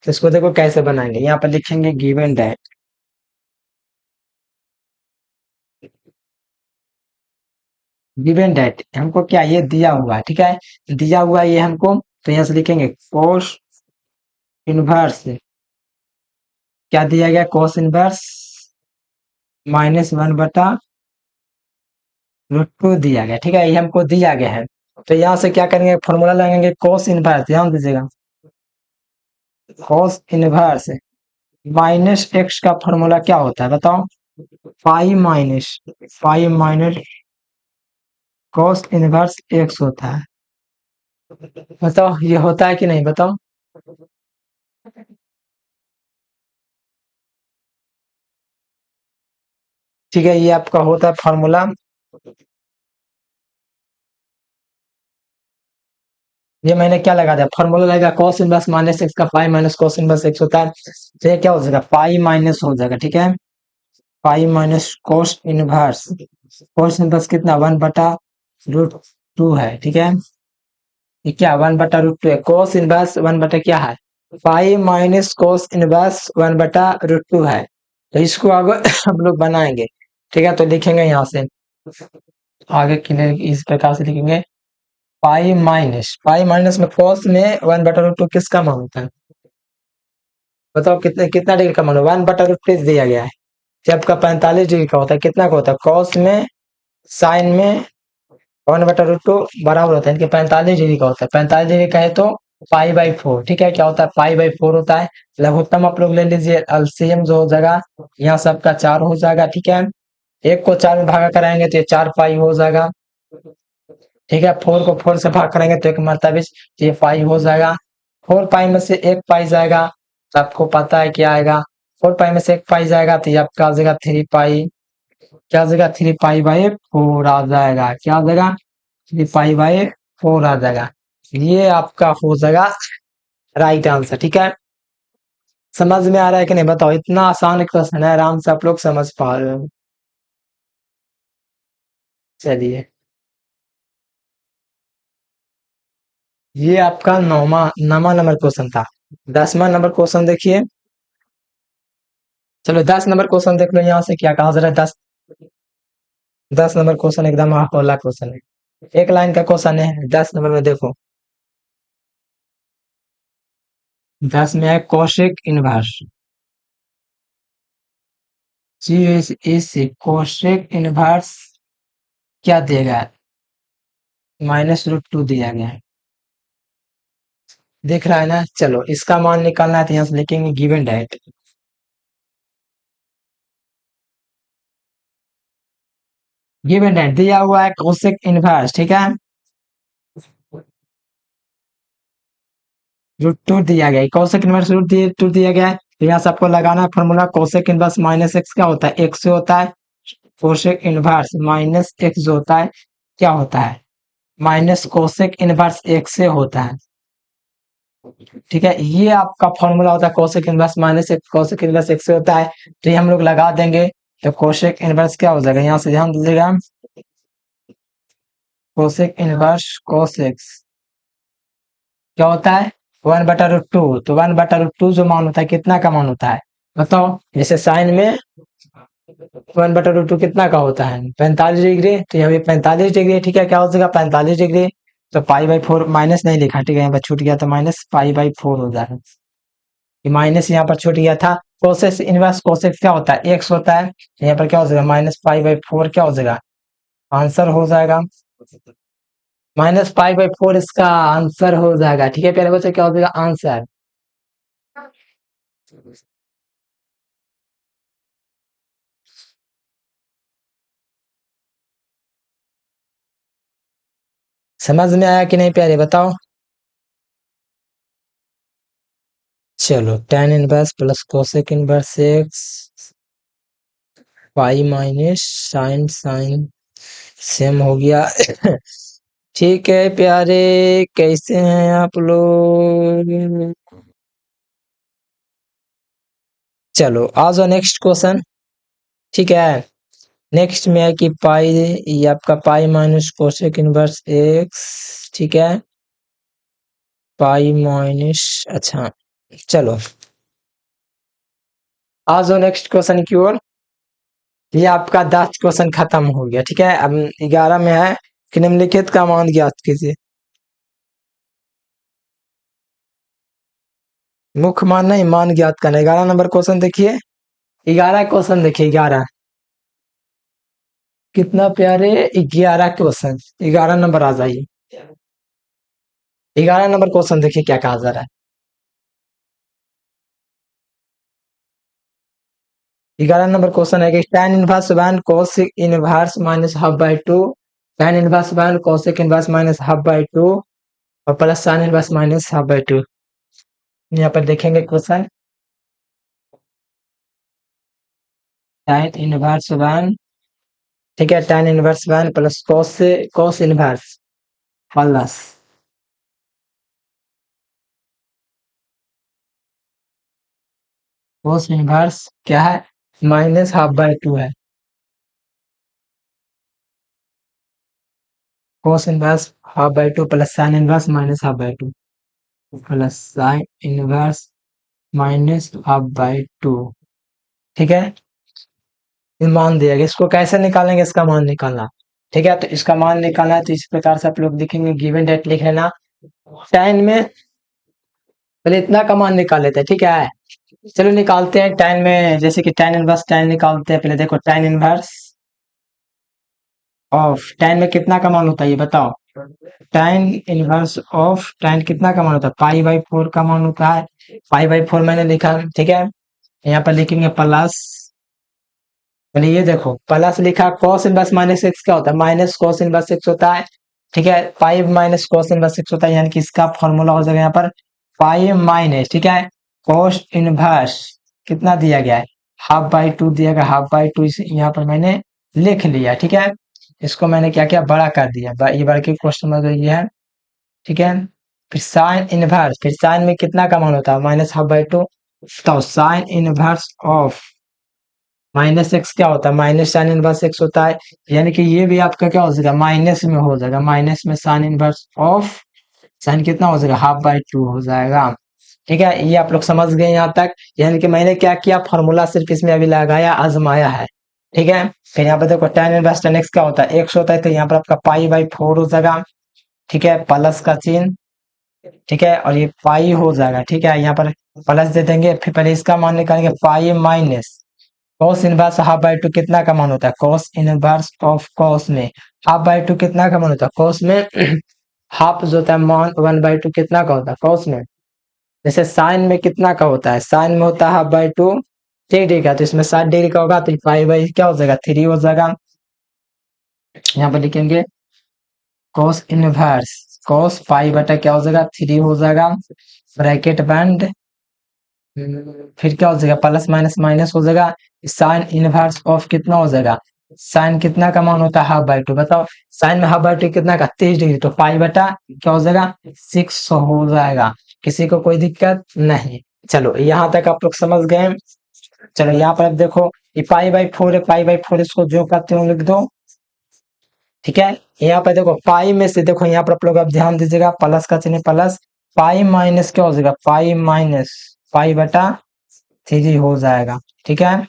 तो इसको देखो कैसे बनाएंगे, यहाँ पर लिखेंगे गिवन डेट, गिवन डेट हमको क्या, ये दिया हुआ है, ठीक है, दिया हुआ है ये हमको, तो यहाँ से लिखेंगे कोस इनवर्स, क्या दिया गया? कोस इनवर्स -1/√2 दिया गया, ठीक है, ये हमको दिया गया है, तो यहाँ से क्या करेंगे? फॉर्मूला लगाएंगे कोस इनवर्स, ध्यान दीजिएगा, कोस इनवर्स -x का फॉर्मूला क्या होता है बताओ? Pi minus cos inverse x होता है, बताओ ये होता है कि नहीं बताओ? ठीक है, ये आपका होता है फॉर्मूला, ये मैंने क्या लगा दिया, फॉर्मूला लगेगा कॉस इनवर्स -x का pi minus cos inverse x होता है, तो ये क्या हो जाएगा? पाई माइनस हो जाएगा, ठीक है, पाई माइनस कॉस इनवर्स कितना? 1/√2 है, ठीक है, ये क्या 1/√2 है, कॉस इनवर्स 1 बटा क्या है? पाई माइनस कॉस इनवर्स 1/√2 है, तो इसको अब हम लोग बनाएंगे, ठीक है, तो लिखेंगे यहाँ से आगे क्लियर इस प्रकार से लिखेंगे, पाई माइनस में कॉस में 1/√2 किसका मान होता है बताओ? कितने कितना डिग्री का मान हो? 1/√2 दिया गया है, जब का 45 डिग्री का होता है, कितना का होता है? कॉस में साइन में 1/√2 बराबर होता है, इनके 45 डिग्री का होता है, 45 डिग्री का है तो पाई/4, ठीक है, क्या होता है? पाई/4 होता है, लघुत्तम आप लोग ले लीजिए, एलसीएम जो हो जाएगा यहाँ सबका 4 हो जाएगा, ठीक है, एक को 4 में भागा कराएंगे तो ये 4 पाई हो जाएगा, ठीक है, 4 को 4 से भाग करेंगे तो 1/22, ये पाई हो जाएगा, 4 पाई में से 1 पाई जाएगा, तो आपको पता है क्या आएगा? 4 पाई में से 1 पाई जाएगा तो ये आपका आ जाएगा 3 पाई, क्या आ जाएगा? 3 पाई/4 आ जाएगा, क्या आ जाएगा? 3 पाई/4 आ जाएगा, ये आपका हो जाएगा राइट आंसर, ठीक है, समझ में आ रहा है कि नहीं बताओ? इतना आसान क्वेश्चन है, आराम से आप लोग समझ पा रहे हो, चलिए ये आपका नौवा नंबर क्वेश्चन था। 10वां नंबर क्वेश्चन देखिए। चलो 10 नंबर क्वेश्चन देख लो यहाँ से क्या कहा जरा। 10 नंबर क्वेश्चन एकदम होला क्वेश्चन है, एक लाइन का क्वेश्चन है। 10 नंबर में देखो, 10 में है कोशेक इनवर्स। जी इस कोशेक इनवर्स क्या दिया गया है? -√2 दिया गया है, दिख रहा है ना। चलो इसका मान निकालना है तो यहाँ से लिखेंगे गिवन डेट। गिवन डेट दिया हुआ है कोशेक इनवर्स, ठीक है। √2 दिया गया है, कोशेक इनवर्स √2 दिया गया है। तो यहाँ से आपको लगाना है फॉर्मूला। कोशेक इनवर्स -x क्या होता है? x से होता है। कोशेक इनवर्स -x जो होता है क्या होता है? माइनस कोशेक इनवर्स x से होता है, ठीक है। ये आपका फॉर्मूला होता है cosec inverse -x। Cosec inverse x से होता है, तो ये हम लोग लगा देंगे। तो कोशेक इनवर्स क्या हो जाएगा? यहाँ से ध्यान दीजिएगा, कोशेक इनवर्स cos x क्या होता है? 1/√2। तो 1/√2 जो मान होता है कितना का मान होता है बताओ? जैसे साइन में 1/√2 कितना का होता है? 45 डिग्री। तो यहाँ पे 45 डिग्री, ठीक है। क्या हो जाएगा? 45 डिग्री। तो π/4 माइनस नहीं लिखा, ठीक है, यहाँ पर छूट गया, तो -π/4 हो जाएगा। ये माइनस यहाँ पर छूट गया था। कोसेक इनवर्स कोसेक क्या होता है? एक्स होता है। यहाँ पर क्या हो जाएगा? -π/4 क्या हो जाएगा? आंसर हो जाएगा। -π/4 इसका आंसर हो जाएगा, ठीक है प्यारे बच्चे। क्या हो जाएगा? आंसर। समझ में आया कि नहीं प्यारे? बताओ। चलो tan inverse plus cosec inverse X pi minus sine same हो गया। ठीक है प्यारे, कैसे हैं आप लोग? चलो आ जाओ नेक्स्ट क्वेश्चन, ठीक है। नेक्स्ट में है कि पाई, ये आपका pi minus cosec inverse x, ठीक है। पाई माइनस, अच्छा चलो आ जाओ नेक्स्ट क्वेश्चन की ओर। ये आपका 10 क्वेश्चन खत्म हो गया, ठीक है। अब 11 में है कि निम्नलिखित का मान ज्ञात कीजिए। मुख्य मान नहीं, मान ज्ञात करना। 11 नंबर क्वेश्चन देखिए। 11 क्वेश्चन देखिए, 11 कितना प्यारे? 11 क्वेश्चन, 11 नंबर आ जाइए। 11 नंबर क्वेश्चन देखिए क्या कहा जा रहा है। 11 नंबर क्वेश्चन है कि tan inverse 1 cosec inverse -½ tan inverse 1 cosec inverse -½ और प्लस sin इनवर्स -½ यहाँ पर देखेंगे क्वेश्चन। tan इनवर्स 1, ठीक है, tan inverse 1 plus cos inverse plus cos inverse क्या है? -½ है। cos inverse ½ plus sin inverse -½ plus sin inverse -½ ठीक है। ये मान दिया गया, इसको कैसे निकालेंगे? इसका मान निकालना, ठीक है। तो इसका मान निकालना है तो इस प्रकार से आप लोग लिखेंगे, गिवन डेट लिख लेना। टाइम में पहले इतना का मान निकाल लेते हैं, ठीक है। चलो निकालते हैं टाइम में, जैसे कि tan इनवर्स टाइम निकालते हैं। पहले देखो tan इनवर्स ऑफ tan में कितना का मान होता है ये बताओ। tan इनवर्स ऑफ tan कितना का मान होता है? π/4 का मान होता है। π/4 मैंने लिखा, ठीक है। यहाँ पर लिखेंगे प्लस, पहले ये देखो प्लस लिखा। cos इनवर्स -x क्या होता है? माइनस cos इनवर्स x होता है, ठीक है। Pi minus cos inverse x होता है, यानी कि इसका फॉर्मूला हो जाएगा यहाँ पर पाई माइनस, ठीक है, cos इनवर्स कितना दिया गया है? ½ दिया गया। ½ इसे यहाँ पर मैंने लिख लिया, ठीक है। इसको मैंने क्या किया? बड़ा कर दिया। ये बार के क्वेश्चन में ये है, ठीक है। फिर साइन इनवर्स, फिर साइन में कितना का मान होता है? -½ तो साइन इनवर्स ऑफ -x क्या होता है? माइनस साइन इनवर्स x होता है, यानी कि ये भी आपका क्या हो जाएगा? माइनस में हो जाएगा। माइनस में साइन इनवर्स ऑफ साइन कितना हो जाएगा, हाफ बाई टू हो जाएगा। ठीक है, ये आप लोग समझ गए यहाँ तक। यानी कि मैंने क्या किया, फॉर्मूला सिर्फ इसमें अभी लगाया, आजमाया है। ठीक है, फिर यहाँ पे देखो tan इनवर्स tan x क्या होता है, x होता है, तो यहाँ पर आपका पाई बाई फोर हो जाएगा। ठीक है, प्लस का चिन्ह। ठीक है, और ये पाई हो जाएगा। ठीक है, यहाँ पर प्लस दे देंगे, फिर पहले इसका मान निकालेंगे, pi minus cos inverse half by two कितना का मान होता है, कॉस इनवर्स ऑफ कॉस में हाफ बाई टू कितना का मान होता है, कॉस में हाफ जो होता है मान वन बाई टू कितना का होता है कॉस में। जैसे साइन में कितना का होता है, साइन में होता है हाफ बाई टू। ठीक ठीक है, तो इसमें 60 डिग्री का होगा, तो पाई बाई क्या हो जाएगा, थ्री हो जाएगा। यहाँ पर लिखेंगे कॉस इनवर्स कॉस पाई बटा क्या हो जाएगा, थ्री हो जाएगा, ब्रैकेट बैंड। फिर क्या हो जाएगा, प्लस माइनस माइनस हो जाएगा, साइन इनवर्स ऑफ कितना हो जाएगा, साइन कितना का मान होता है हाफ बाई टू, बताओ साइन में हाफ बाई टू कितना का 30 डिग्री, तो पाई बटा क्या हो जाएगा, 6 हो जाएगा। किसी को कोई दिक्कत नहीं। चलो यहाँ तक आप लोग समझ गए। चलो यहाँ पर अब देखो, ये पाई बाई फोर है, पाई बाई फोर इसको जो करते हो लिख दो। ठीक है, यहाँ पर देखो पाई में से देखो, यहाँ पर आप लोग अब ध्यान दीजिएगा, प्लस का चिन्ह प्लस, पाई माइनस क्या हो जाएगा, पाई माइनस पाई बटा थ्री हो जाएगा। ठीक है,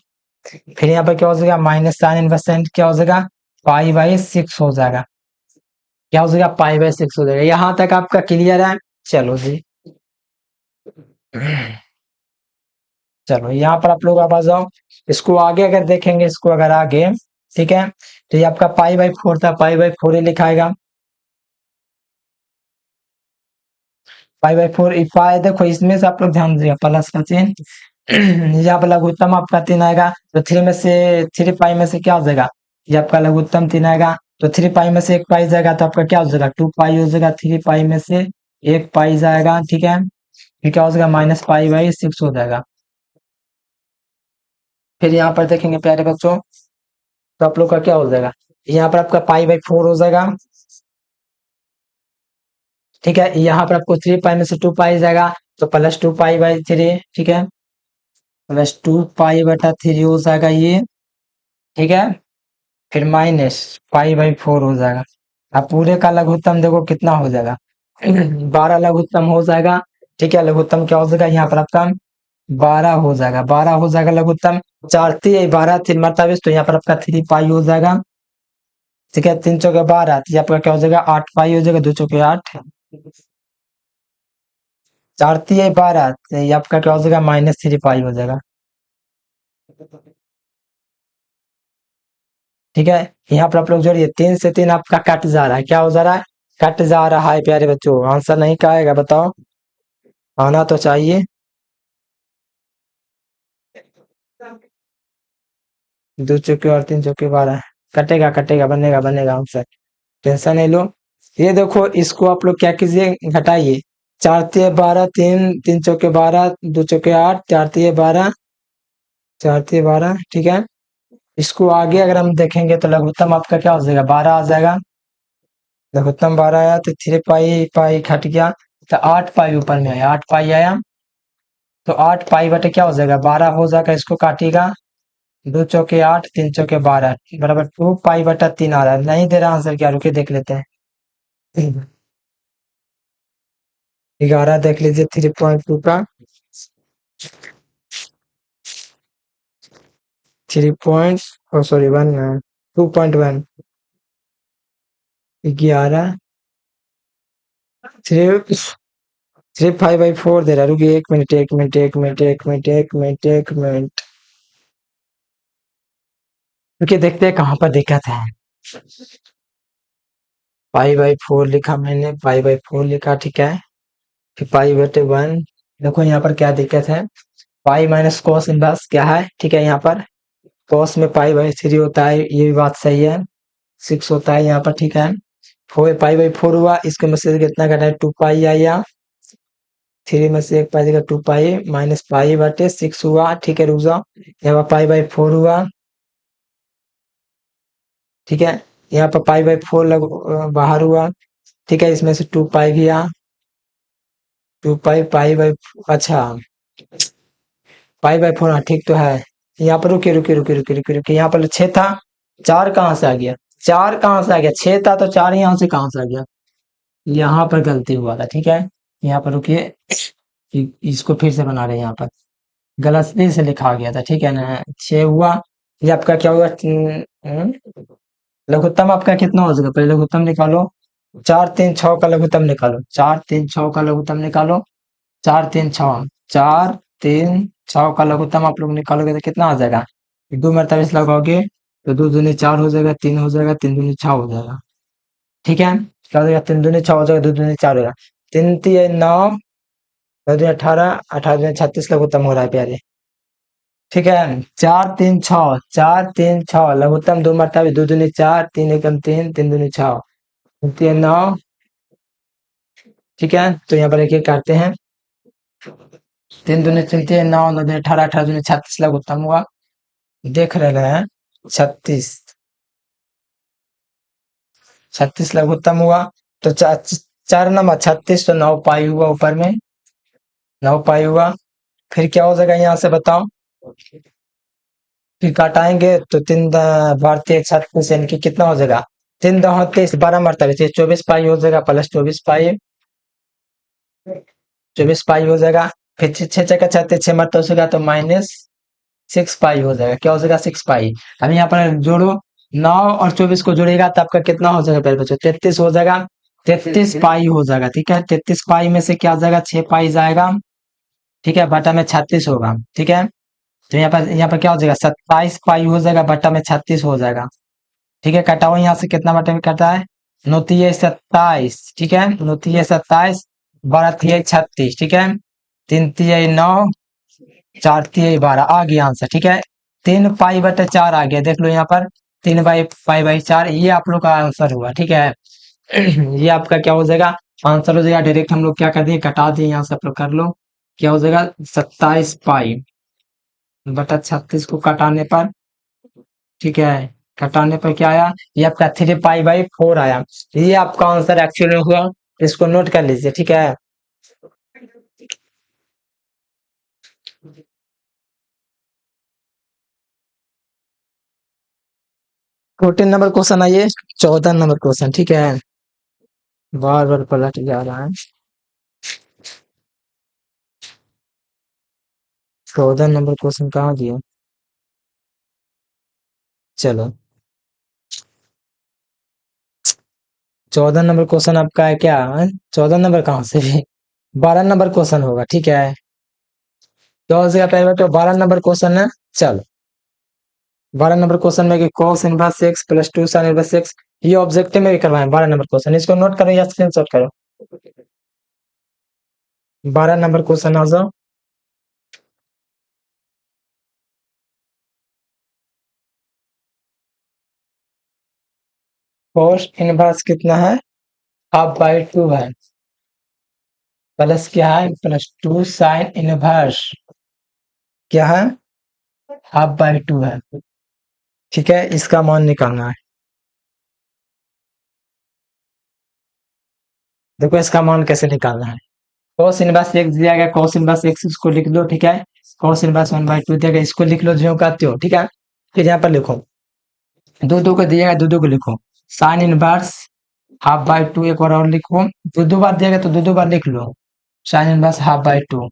फिर यहाँ पर क्या हो जाएगा, माइनस साइन इनवर्स साइन क्या हो जाएगा, पाई बाई सिक्स हो जाएगा। क्या हो जाएगा, पाई बाई सिक्स हो जाएगा। यहाँ तक आपका क्लियर है। चलो जी, चलो यहाँ पर आप लोग अब आ जाओ, इसको आगे अगर देखेंगे, इसको अगर आगे, ठीक है, तो ये आपका पाई बाई फोर था, पाई बाई फोर ही लिखाएगा, पाई बाई फोर। पाई देखो इसमें से आप लोग ध्यान दीजिएगा, प्लस का चिन्ह यहाँ पर लघुत्तम आपका तीन आएगा, तो थ्री में से थ्री पाई में से क्या हो जाएगा, ये आपका लघुत्तम तीन आएगा, तो थ्री पाई में से एक पाई जाएगा, तो आपका क्या हो जाएगा, टू पाई हो जाएगा, थ्री पाई में से एक पाई जाएगा। ठीक है, फिर क्या हो जाएगा, माइनस पाई बाई सिक्स हो जाएगा। फिर यहाँ पर देखेंगे प्यारे बच्चों, तो आप लोग का क्या हो जाएगा, यहाँ पर आपका पाई बाई फोर हो जाएगा। ठीक है, यहाँ पर आपको थ्री पाई में से टू पाई जाएगा, तो plus two pi by three. ठीक है, प्लस टू पाई बटा थ्री हो जाएगा ये। ठीक है, फिर माइनस पाई बाई फोर हो जाएगा। अब पूरे का लघुत्तम देखो कितना हो जाएगा, 12 लघुत्तम हो जाएगा। ठीक है, लघुत्तम क्या हो जाएगा, यहाँ पर आपका 12 हो जाएगा, 12 हो जाएगा लघुत्तम। चार तीन 12 तीन मतलब, तो यहाँ पर आपका थ्री पाई हो जाएगा। ठीक है, तीन चौके 12, तो ये आपका क्या हो जाएगा, 8 पाई हो जाएगा, दो चौके 8, चार तीन 12, तो ये आपका क्या हो जाएगा, माइनस थ्री पाई हो जाएगा। ठीक है, यहाँ पर आप लोग जोड़िए, तीन से तीन आपका कट जा रहा है, क्या हो जा रहा है, कट जा रहा है प्यारे बच्चों। आंसर नहीं क्या आएगा बताओ, आना तो चाहिए। दो चौके और तीन चौके 12, कटेगा कटेगा, बनेगा बनेगा आंसर, टेंशन नहीं लो। ये देखो, इसको आप लोग क्या कीजिए, घटाइए, चार तीन 12, तीन तीन चौके 12, दो चौके 8, चार तीन 12, चार तीन 12। ठीक है, इसको आगे अगर हम देखेंगे, तो लघुत्तम आपका क्या हो जाएगा, 12 आ जाएगा। लघुत्तम 12 आया, तो थ्री पाई पाई घट गया, तो 8 पाई ऊपर में आया, 8 पाई आया, तो 8 पाई बटे क्या हो जाएगा, 12 हो जाएगा, इसको काटिएगा, दो चौके 8, तीन चौके 12 बराबर 2 पाई बटा तीन आ रहा है, नहीं दे रहा आंसर, क्या रुके देख लेते हैं। 11 देख लीजिए, 3.2 का, 3 sorry 1, 2.1, 11, three three five by four दे रहा है, रुकिए एक मिनट एक मिनट एक मिनट एक मिनट एक मिनट एक मिनट, रुकिए देखते हैं कहाँ पर दिक्कत है। पाई बाई फोर लिखा मैंने, पाई बाई फोर लिखा, ठीक है, फिर पाई बटे वन। देखो यहाँ पर क्या दिक्कत है, पाई माइनस कॉस इनवर्स क्या है, ठीक है, यहाँ पर कॉस में पाई बाई थ्री होता है, ये भी बात सही है, सिक्स होता है यहाँ पर। ठीक है, फोर पाई बाई फोर हुआ, इसके में से कितना घटा है, टू पाई आया, थ्री में से एक पाई देगा, टू पाई माइनस पाई बटे सिक्स हुआ। ठीक है, रुक जाओ, यहाँ पर पाई बाई फोर हुआ। ठीक है, यहाँ पर पाई बाई फोर बाहर हुआ। ठीक है, इसमें से टू पाई गया, टू पाई पाई बाई, अच्छा पाई बाई फोर, हाँ ठीक तो है। यहाँ पर रुके रुके रुके रुके रुके रुके, यहाँ पर छह था, चार कहाँ से आ गया, चार कहाँ से आ गया, छह था तो चार यहाँ से कहाँ से आ गया, यहाँ पर गलती हुआ था, ठीक है। यहाँ पर रुकिए, इसको फिर से बना रहे हैं। यहाँ पर गलती से लिखा गया था, ठीक है ना। 6 हुआ। ये आपका क्या हुआ? लघुत्तम आपका कितना हो जाएगा? पहले लघुत्तम निकालो। 4 3 6 का लघुत्तम निकालो। 4 3 6 का लघुत्तम निकालो। 4 3 6, 4 3 6 का लघुत्तम आप लोग निकालोगे तो कितना आ जाएगा? 2 मरतबा इस लगाओगे तो 2 दूनी 4 हो जाएगा, 3 हो जाएगा, 3 दूनी 6 हो जाएगा, ठीक है। क्या हो जाएगा? 3 दूनी 6 हो जाएगा, 2 दूनी 4 हो जाएगा। 3 3 9, 9 दूनी 18, 18 दूनी 36 लघुत्तम हो रहा है प्यारे, ठीक है। 4 3 6, 4 3 6 लघुत्तम 2 मरतबा, 2 दूनी 4, 3 एकम 3, 3 दूनी 6, 3 9, ठीक है। तो यहाँ पर एक एक काटते हैं। 3 दूनी 9, 9 दूनी 18, 18 दूनी 36 लघुत्तम हुआ। देख रहे हैं, 36, 36 लघुत्तम हुआ। तो 4 4 9 36, तो 9 पाई हुआ ऊपर में, 9 पाई हुआ। फिर क्या हो जाएगा यहाँ से बताओ? फिर काटाएंगे तो 3 भारतीय 36, यानी कि कितना हो जाएगा? 3 10 12 मरतबे से 24 पाई हो जाएगा, प्लस 24 पाई, 24 पाई हो जाएगा। फिर 6 6 छक्का 36, 6 मरतबे का तो -6 पाई हो जाएगा। क्या हो जाएगा? 6 पाई। अब यहाँ पर जोड़ो, 9 और 24 को जोड़ेगा तो आपका कितना हो जाएगा? पहले बच्चों 33 हो जाएगा। 33 पाई हो जाएगा, ठीक है। 33 पाई में से क्या जाएगा? 6 पाई जाएगा, ठीक है। बटा में 36 होगा, ठीक है। तो यहाँ पर क्या हो जाएगा? 27 पाई हो जाएगा, बटा में 36 हो जाएगा, ठीक है। कटाओ यहाँ से, कितना बटे में कटा है? 9 तिया 27, ठीक है। 9 तिया 27, 12 तिया 36, ठीक है। 3 तिया 9, 4 तिया 12 आ गया आंसर, ठीक है। 3 पाई बटे 4 आ गया, देख लो यहाँ पर। 3 पाई बटे 4, ये आप लोग का आंसर हुआ, ठीक है। ये आपका क्या हो जाएगा? आंसर हो जाएगा। डायरेक्ट हम लोग क्या कर दिए? कटा दिए। यहाँ से आप लोग कर लो, क्या हो जाएगा? 27 पाई बटा 36 को कटाने पर, ठीक है, घटाने पर क्या आया? ये आपका 3 पाई बाई 4 आया। ये आपका आंसर एक्चुअल में हुआ। इसको नोट कर लीजिए, ठीक है। 14 नंबर क्वेश्चन आइए। 14 नंबर क्वेश्चन, ठीक है। बार बार पलट जा रहा है। 14 नंबर क्वेश्चन कहाँ दिया? चलो, 14 नंबर क्वेश्चन आपका है क्या? 14 नंबर कहाँ से भी? 12 नंबर क्वेश्चन होगा, ठीक है। तो हो जाएगा पहले तो 12 नंबर क्वेश्चन है। चलो, 12 नंबर क्वेश्चन में कि cos inverse x plus 2 sin inverse x, ये ऑब्जेक्टिव में भी करवाए 12 नंबर क्वेश्चन। इसको नोट करो या स्क्रीनशॉट करो। 12 नंबर क्वेश्चन आ जाओ। cos इनवर्स कितना है? ½ है, प्लस क्या है? +2 sin इनवर्स क्या है? ½ है, ठीक है। इसका मान निकालना है। देखो इसका मान कैसे निकालना है। cos इनवर्स x दिया गया, cos इनवर्स x इसको लिख लो, ठीक है। cos इनवर्स 1/2 दिया गया, इसको लिख लो जो कहते हो, ठीक है। फिर यहाँ पर लिखो, दो दो को दिया गया, दो दो को लिखो। साइन इनवर्स ½ एक बार और लिखो। दो दो बार दिया गया तो दो दो बार लिख लो। साइन इनवर्स ½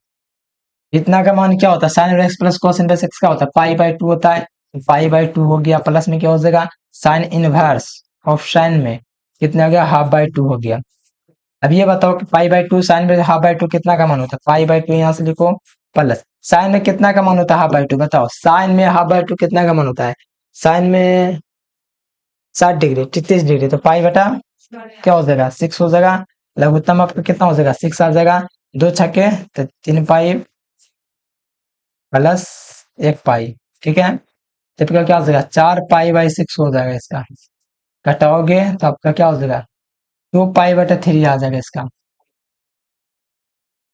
इतना का मान क्या होता है? Sine x plus cos inverse x का होता है π/2 होता है। π/2 हो गया, प्लस में क्या हो जाएगा? साइन इनवर्स ऑफ साइन में कितना हो गया? ½ हो गया। अब ये बताओ कि π/2 साइन में ½ कितना का मान होता है? π/2 यहाँ से लिखो, प्लस साइन में कितना का मान होता है? ½ बताओ, साइन में ½ कितना का मान होता है? साइन में 60 डिग्री, 33 डिग्री, तो पाई बटा क्या हो जाएगा? 6 हो जाएगा। लघुत्तम आपका कितना हो जाएगा? 6 आ जाएगा। 2 छक्के तो 3 पाई प्लस 1 पाई, ठीक है। तो आपका क्या हो जाएगा? 4 पाई/6 हो जाएगा इसका। घटाओगे तो आपका क्या हो जाएगा? 2 पाई/3 आ जाएगा इसका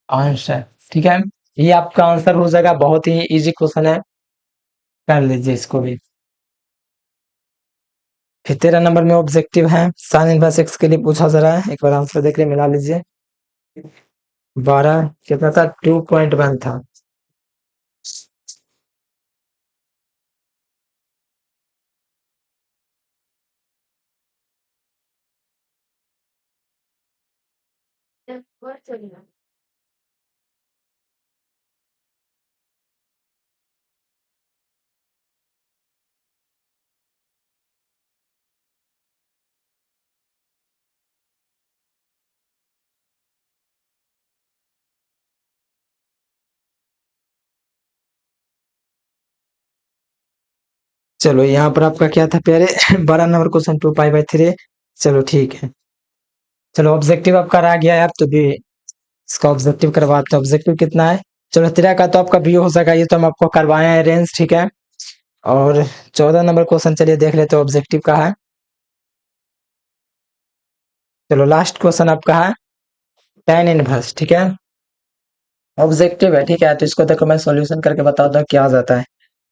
आंसर, ठीक है। ये आपका आंसर हो जाएगा। बहुत ही इजी क्वेश्चन है, कर लीजिए इसको भी। फिर 13 नंबर में ऑब्जेक्टिव है, साइन इनवर्स एक्स के लिए पूछा जा रहा है। एक बार आंसर देख ले, मिला लीजिए। 12 कितना था? 2.1 था। चलो यहाँ पर आपका क्या था प्यारे बड़ा नंबर क्वेश्चन 2 पाई बाय 3। चलो ठीक है। चलो ऑब्जेक्टिव आपका रह गया यार, तो भी इसका ऑब्जेक्टिव करवाते हैं। ऑब्जेक्टिव कितना है? चलो 13 का तो आपका बी हो सका, ये तो हम आपको करवाए हैं रेंज, ठीक है। और 14 नंबर क्वेश्चन चलिए देख लेते हैं ऑब्जेक्टिव का है। चलो लास्ट क्वेश्चन आपका है tan इनवर्स, ठीक है। ऑब्जेक्टिव है, ठीक है, तो इसको देखो मैं सॉल्यूशन करके बताता हूँ क्या आ जाता है।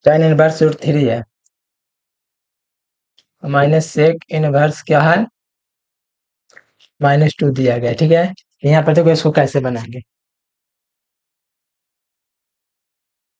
tan इनवर्स √3 है, माइनस सेक इनवर्स क्या है, -2 दिया गया है, ठीक है। यहाँ पर देखो इसको कैसे बनाएंगे,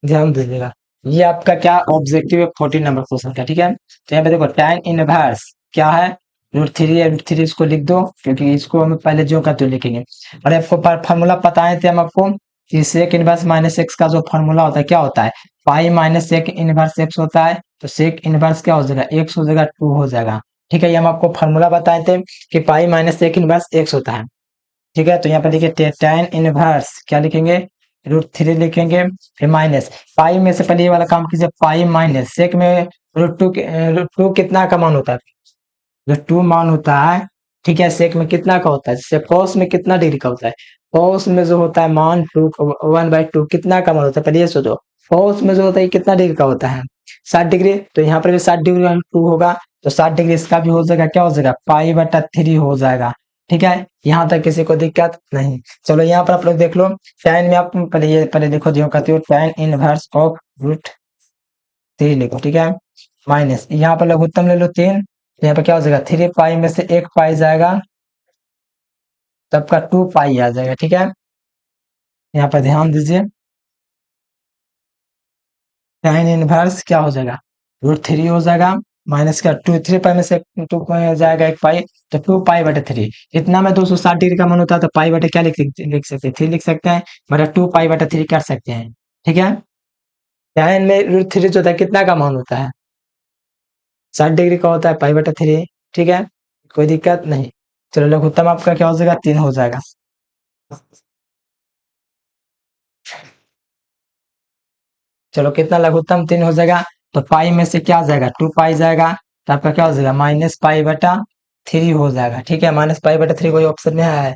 ध्यान दीजिएगा। ये आपका क्या ऑब्जेक्टिव है 14 नंबर क्वेश्चन का, ठीक है। तो यहाँ पे देखो tan इनवर्स क्या है, √3 है, √3 इसको लिख दो, क्योंकि इसको हम पहले जो का तो लिखेंगे। और आपको फार्मूला पता थे हम आपको कि सेक इनवर्स माइनस एक्स का जो फार्मूला होता है क्या होता है, pi minus sec inverse X होता है। तो सेक इनवर्स क्या हो जाएगा, एक्स हो जाएगा, 2 हो जाएगा, ठीक है। ये हम आपको फार्मूला बताए थे कि pi minus sec inverse X होता है, ठीक है। तो यहाँ पे देखिए tan इनवर्स क्या लिखेंगे, √3 लिखेंगे, फिर माइनस पाई में से पहले ये वाला काम कीजिए, पाई माइनस सेक में √2 कितना का मान होता है, जो 2 मान होता है, ठीक है। सेक में कितना का होता है, जैसे कॉस में कितना डिग्री का होता है, कॉस में जो होता है मान 1/2 कितना का मान होता है, पहले ये सोचो। कॉस में जो होता है ये कितना डिग्री का होता है, 60 डिग्री। तो यहाँ पर भी 60 डिग्री 2 होगा, तो 60 डिग्री इसका भी हो जाएगा, क्या हो जाएगा, पाई/3 हो जाएगा, ठीक है। यहाँ तक किसी को दिक्कत नहीं। चलो यहाँ पर आप लोग देख लो, tan में आप पहले देखो, जो कहते हो tan इनवर्स ऑफ √3 लिखो, ठीक है। माइनस यहाँ पर लघुत्तम ले लो 3, तो यहाँ पर क्या हो जाएगा, 3 पाई में से 1 पाई जाएगा, तब का 2 पाई आ जाएगा, ठीक है। यहाँ पर ध्यान दीजिए, tan इनवर्स क्या हो जाएगा, √3 हो जाएगा, माइनस का 2, 3 पाई में से 2 पाई जाएगा 1 पाई, तो 2 पाई/3। इतना में 260 डिग्री का मन होता है, तो पाई/, क्या लिख सकते हैं, 3 लिख सकते हैं, मतलब 2 पाई/3 कर सकते हैं, ठीक है। tan में √3 जो होता है कितना का मान होता है, 60 डिग्री का होता है, पाई/3, ठीक है। कोई दिक्कत नहीं। चलो लघुत्तम आपका क्या हो जाएगा, 3 हो जाएगा। चलो कितना लघुत्तम 3 हो जाएगा, तो पाई में से क्या जाएगा, 2 पाई जाएगा, तो आपका क्या हो जाएगा, -पाई/3 हो जाएगा, ठीक है। -पाई/3 कोई ऑप्शन में है,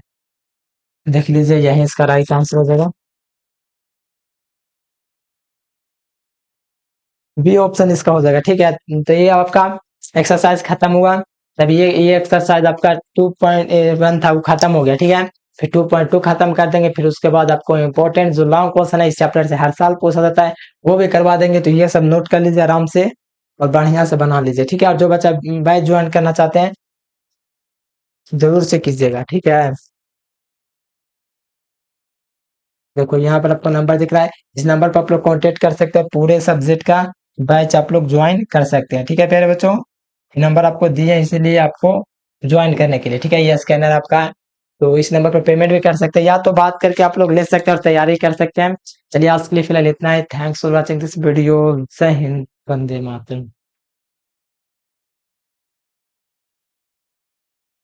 देख लीजिए, यही इसका राइट आंसर हो जाएगा। बी ऑप्शन इसका हो जाएगा, ठीक है। तो ये आपका एक्सरसाइज खत्म हुआ। तब ये एक्सरसाइज आपका 2.1 था, वो खत्म हो गया, ठीक है। फिर 2.2 खत्म कर देंगे, फिर उसके बाद आपको इम्पोर्टेंट जो लॉन्ग क्वेश्चन है इस चैप्टर से हर साल पूछा जाता है, वो भी करवा देंगे। तो ये सब नोट कर लीजिए आराम से, और बढ़िया से बना लीजिए, ठीक है। और जो बच्चा बैच ज्वाइन करना चाहते हैं जरूर से कीजिएगा, ठीक है। देखो यहाँ पर आपको नंबर दिख रहा है, इस नंबर पर आप लोग कांटेक्ट कर सकते हैं, पूरे सब्जेक्ट का बैच आप लोग ज्वाइन कर सकते हैं, ठीक है प्यारे बच्चों। नंबर आपको दिए हैं इसीलिए आपको ज्वाइन करने के लिए, ठीक है। ये स्कैनर आपका है, तो इस नंबर पर पेमेंट भी कर सकते हैं, या तो बात करके आप लोग ले सकते हैं और तैयारी कर सकते हैं। चलिए आज के लिए फिलहाल इतना ही। Thanks for watching this video. जय हिंद, वंदे मातरम।